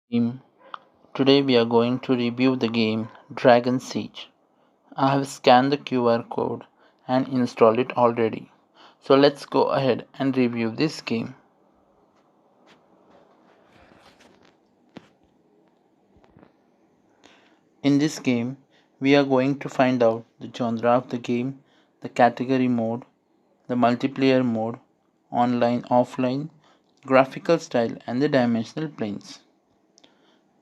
Team. Today we are going to review the game Dragon Siege. I have scanned the QR code and installed it already. So let's go ahead and review this game. In this game, we are going to find out the genre of the game, the category mode, the multiplayer mode, online, offline, graphical style, and the dimensional planes.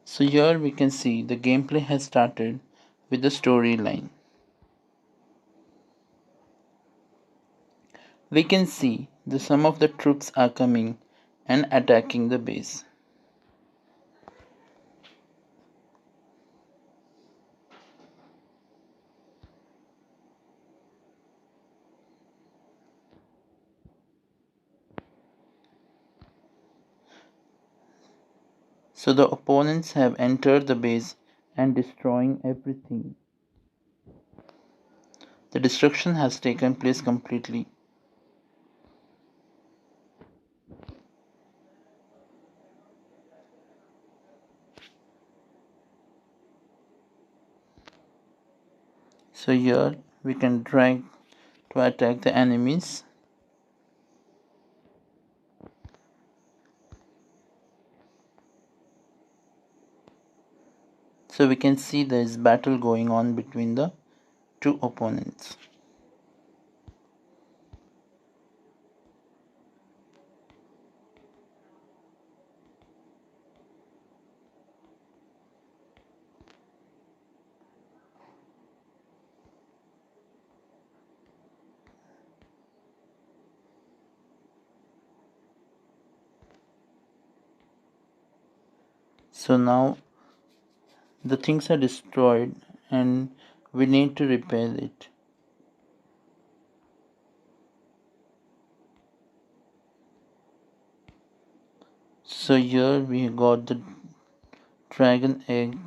So here we can see the gameplay has started with the storyline. We can see that some of the troops are coming and attacking the base. So the opponents have entered the base and destroying everything. The destruction has taken place completely. So here we can drag to attack the enemies. So we can see there is battle going on between the two opponents. So now the things are destroyed and we need to repair it. So here we got the dragon egg.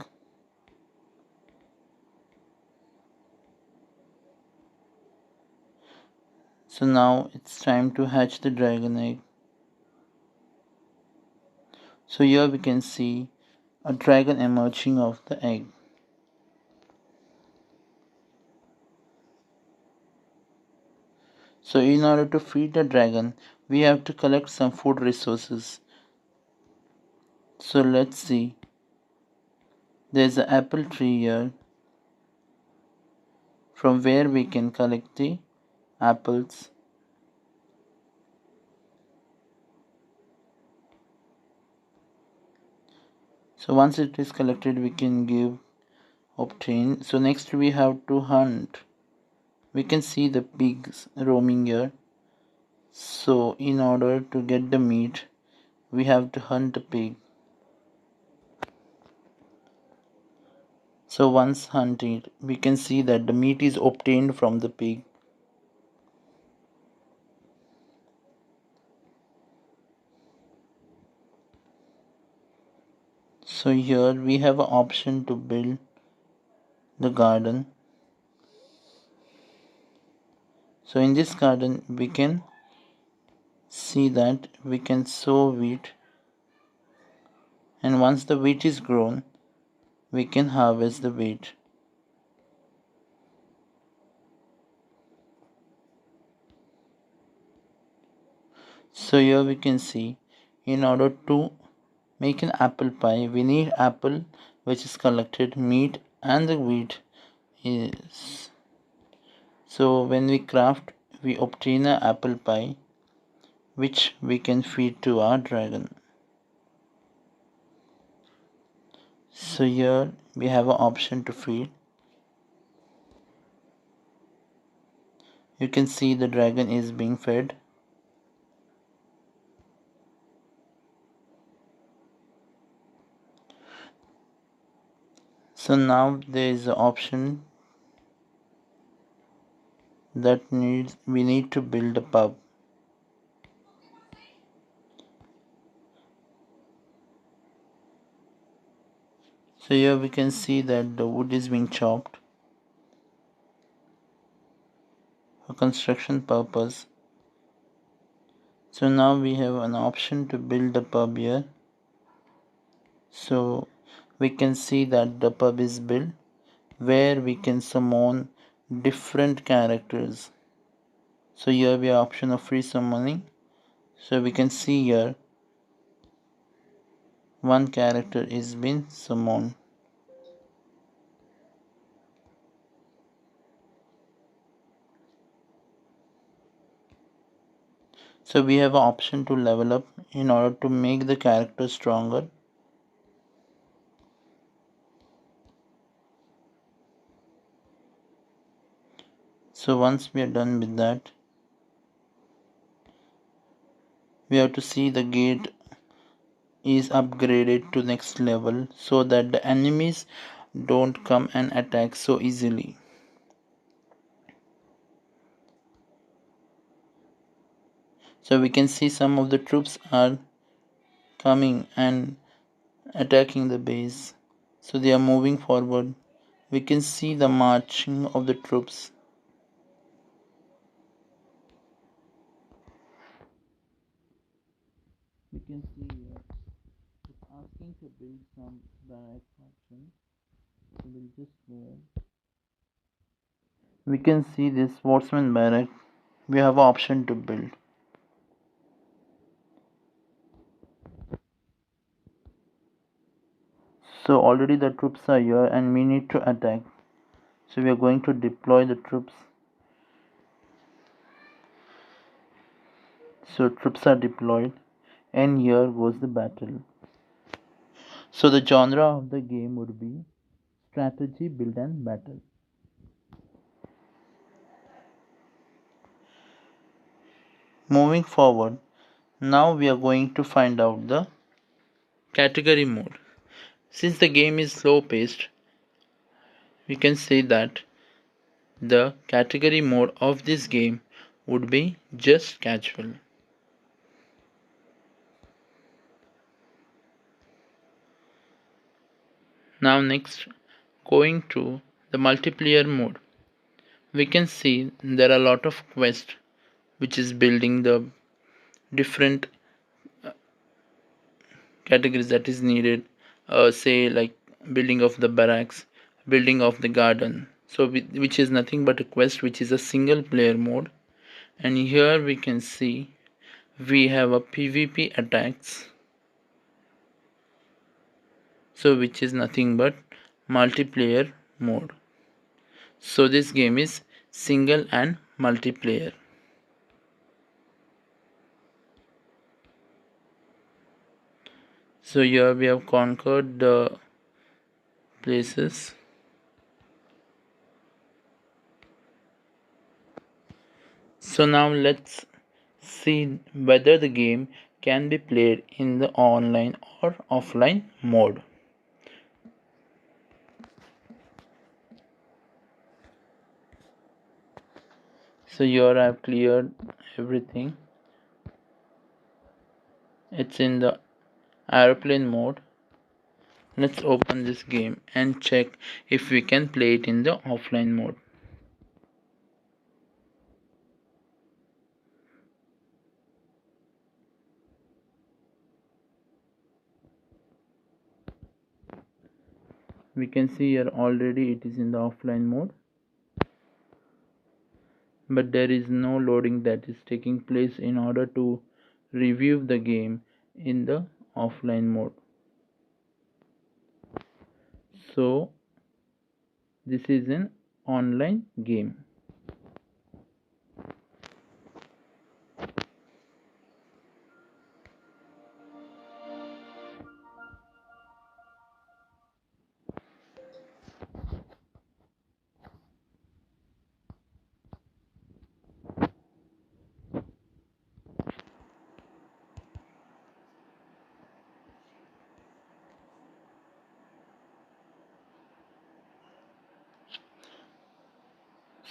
So now it's time to hatch the dragon egg. So here we can see a dragon emerging of the egg. So in order to feed the dragon, we have to collect some food resources. So let's see. There's an apple tree here from where we can collect the apples. So once it is collected, we can give obtain. So next we have to hunt. We can see the pigs roaming here. So in order to get the meat, we have to hunt the pig. So once hunted, we can see that the meat is obtained from the pig. So here we have an option to build the garden. So in this garden we can see that we can sow wheat, and once the wheat is grown we can harvest the wheat. So here we can see in order to make an apple pie we need apple which is collected, meat and the wheat is. So when we craft we obtain an apple pie which we can feed to our dragon. So here we have an option to feed. You can see the dragon is being fed. So now there is an option that we need to build a pub. So here we can see that the wood is being chopped for construction purpose. So now we have an option to build a pub here. So we can see that the pub is built where we can summon different characters. So here we have option of free summoning. So we can see here one character is been summoned. So we have an option to level up in order to make the character stronger. So once we are done with that, we have to see the gate is upgraded to next level so that the enemies don't come and attack so easily. So we can see some of the troops are coming and attacking the base. So they are moving forward. We can see the marching of the troops. We can see here it's asking to build some barrack option. So we'll just go. We can see this swordsman barrack. We have an option to build. So already the troops are here and we need to attack. So we are going to deploy the troops. So troops are deployed and here goes the battle. So the genre of the game would be strategy, build and battle. Moving forward, now we are going to find out the category mode. Since the game is slow paced, we can say that the category mode of this game would be just casual. Now next, going to the multiplayer mode, we can see there are a lot of quests which is building the different categories that is needed, say like building of the barracks, building of the garden, so which is nothing but a quest which is a single player mode. And here we can see we have a PvP attacks, so which is nothing but multiplayer mode. So this game is single and multiplayer. So here we have conquered the places. So now let's see whether the game can be played in the online or offline mode. So here I've cleared everything. It's in the airplane mode. Let's open this game and check if we can play it in the offline mode. We can see here already it is in the offline mode, but there is no loading that is taking place in order to review the game in the offline mode. So this is an online game.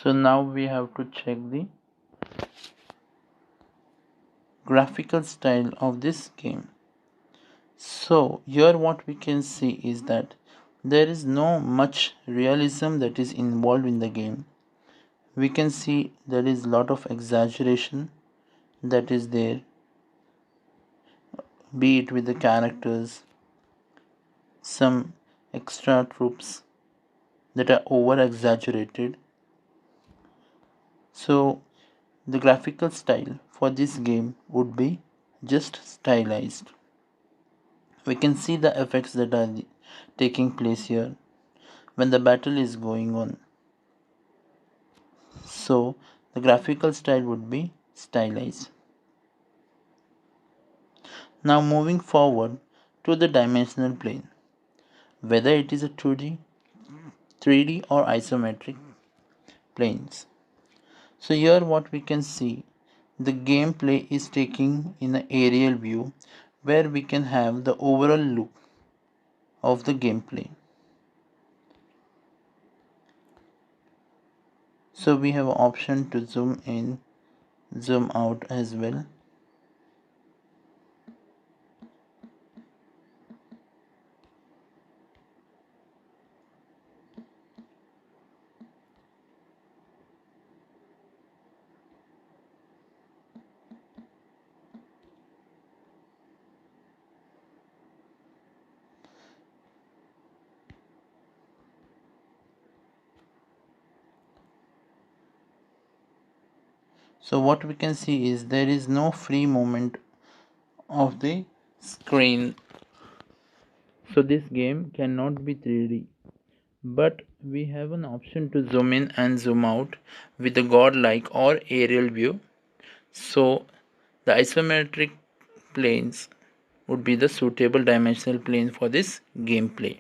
So now we have to check the graphical style of this game. So here what we can see is that there is no much realism that is involved in the game. We can see there is a lot of exaggeration that is there, be it with the characters, some extra troops that are over exaggerated. So the graphical style for this game would be just stylized. We can see the effects that are taking place here when the battle is going on. So the graphical style would be stylized. Now moving forward to the dimensional plane, whether it is a 2D, 3D or isometric planes. So here what we can see, the gameplay is taking in an aerial view where we can have the overall look of the gameplay. So we have an option to zoom in, zoom out as well. So what we can see is there is no free movement of the screen. So this game cannot be 3D. But we have an option to zoom in and zoom out with a godlike or aerial view. So the isometric planes would be the suitable dimensional plane for this gameplay.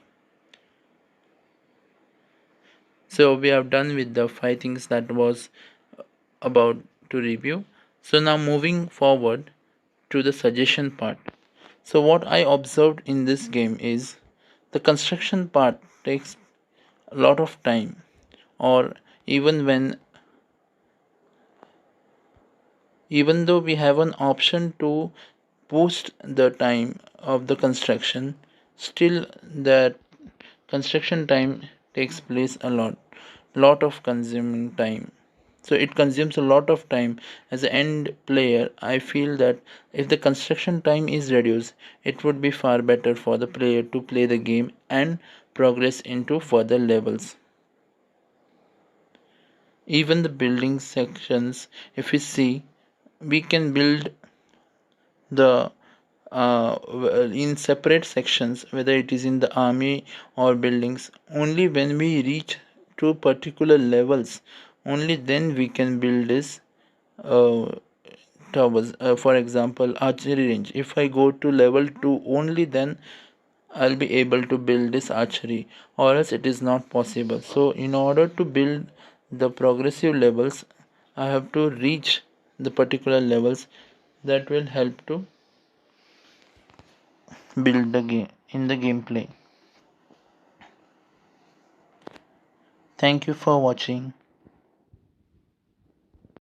So we have done with the 5 things that was about to review. So now moving forward to the suggestion part. So what I observed in this game is the construction part takes a lot of time, or even when even though we have an option to boost the time of the construction, still that construction time takes place a lot of consuming time. So it consumes a lot of time. As an end player, I feel that if the construction time is reduced, it would be far better for the player to play the game and progress into further levels. Even the building sections, if we see, we can build the in separate sections, whether it is in the army or buildings. Only when we reach to particular levels, only then we can build this uh, towers. For example, archery range, if I go to level 2, only then I'll be able to build this archery, or else it is not possible. So in order to build the progressive levels, I have to reach the particular levels that will help to build the game in the gameplay. Thank you for watching.